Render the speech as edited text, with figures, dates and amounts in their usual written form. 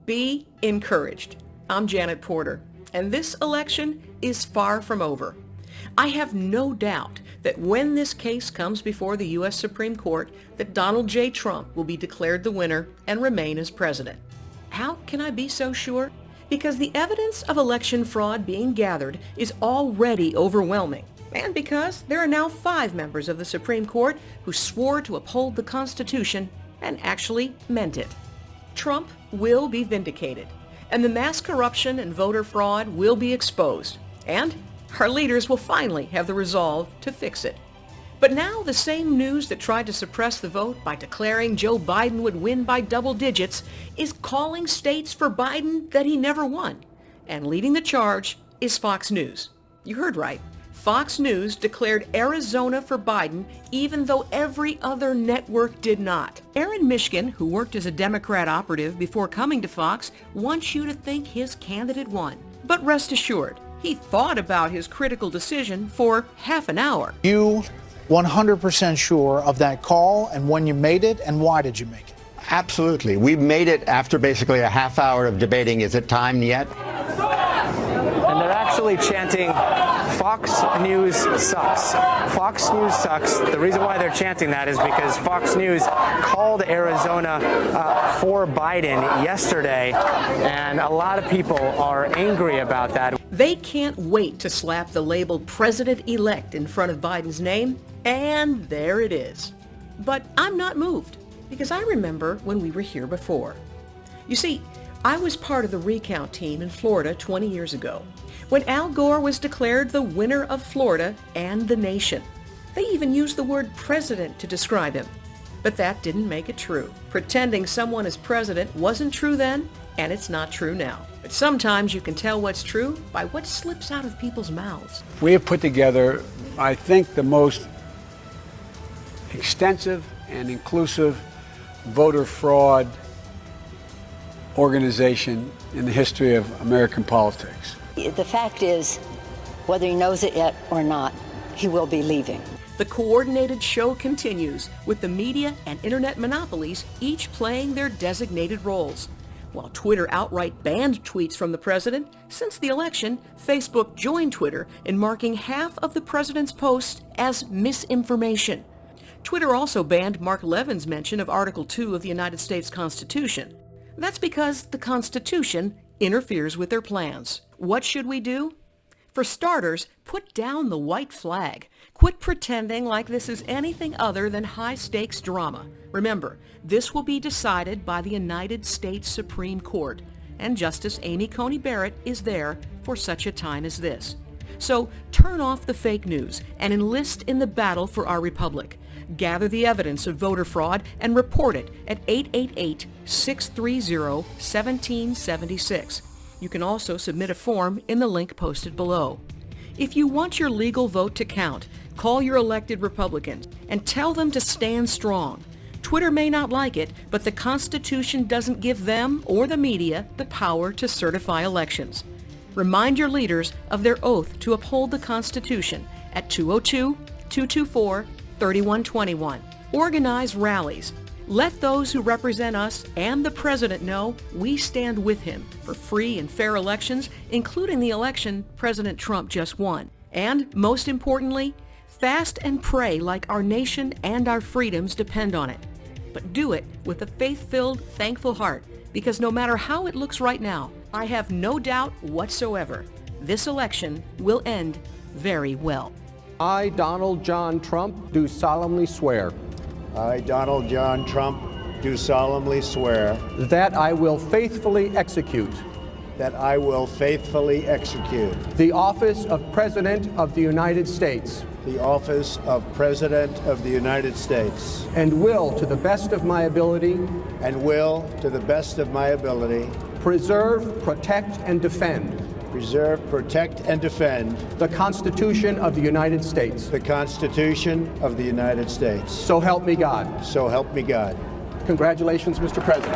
Be encouraged. I'm Janet Porter, and this election is far from over. I have no doubt that when this case comes before the U.S. Supreme Court, that Donald J. Trump will be declared the winner and remain as president. How can I be so sure? Because the evidence of election fraud being gathered is already overwhelming, and because there are now 5 members of the Supreme Court who swore to uphold the Constitution and actually meant it. Trump will be vindicated, and the mass corruption and voter fraud will be exposed, and our leaders will finally have the resolve to fix it. But now the same news that tried to suppress the vote by declaring Joe Biden would win by double digits is calling states for Biden that he never won. And leading the charge is Fox News. You heard right. Fox News declared Arizona for Biden even though every other network did not. Aaron Mishkin, who worked as a Democrat operative before coming to Fox, wants you to think his candidate won. But rest assured, he thought about his critical decision for half an hour. You 100% sure of that call and when you made it, and why did you make it? Absolutely. We made it after basically a half hour of debating, is it time yet? And they're actually chanting, Fox News sucks. Fox News sucks. The reason why they're chanting that is because Fox News called Arizona for Biden yesterday, and a lot of people are angry about that. They can't wait to slap the label President-elect in front of Biden's name, and there it is. But I'm not moved, because I remember when we were here before. You see, I was part of the recount team in Florida 20 years ago, when Al Gore was declared the winner of Florida and the nation. They even used the word president to describe him. But that didn't make it true. Pretending someone is president wasn't true then, and it's not true now. But sometimes you can tell what's true by what slips out of people's mouths. We have put together, I think, the most extensive and inclusive voter fraud organization in the history of American politics. The fact is, whether he knows it yet or not, he will be leaving. The coordinated show continues, with the media and internet monopolies each playing their designated roles. While Twitter outright banned tweets from the president, since the election, Facebook joined Twitter in marking half of the president's posts as misinformation. Twitter also banned Mark Levin's mention of Article 2 of the United States Constitution. That's because the Constitution interferes with their plans. What should we do? For starters, put down the white flag. Quit pretending like this is anything other than high-stakes drama. Remember, this will be decided by the United States Supreme Court, and Justice Amy Coney Barrett is there for such a time as this. So turn off the fake news and enlist in the battle for our republic. Gather the evidence of voter fraud and report it at 888-630-1776. You can also submit a form in the link posted below. If you want your legal vote to count, call your elected Republicans and tell them to stand strong. Twitter may not like it, but the Constitution doesn't give them or the media the power to certify elections. Remind your leaders of their oath to uphold the Constitution at 202-224-3121. Organize rallies. Let those who represent us and the president know we stand with him for free and fair elections, including the election President Trump just won. And most importantly, fast and pray like our nation and our freedoms depend on it. But do it with a faith-filled, thankful heart, because no matter how it looks right now, I have no doubt whatsoever this election will end very well. I, Donald John Trump, do solemnly swear. I, Donald John Trump, do solemnly swear that I will faithfully execute that I will faithfully execute the office of President of the United States the office of President of the United States and will, to the best of my ability, preserve, protect, and defend the Constitution of the United States. So help me God. So help me God. Congratulations, Mr. President.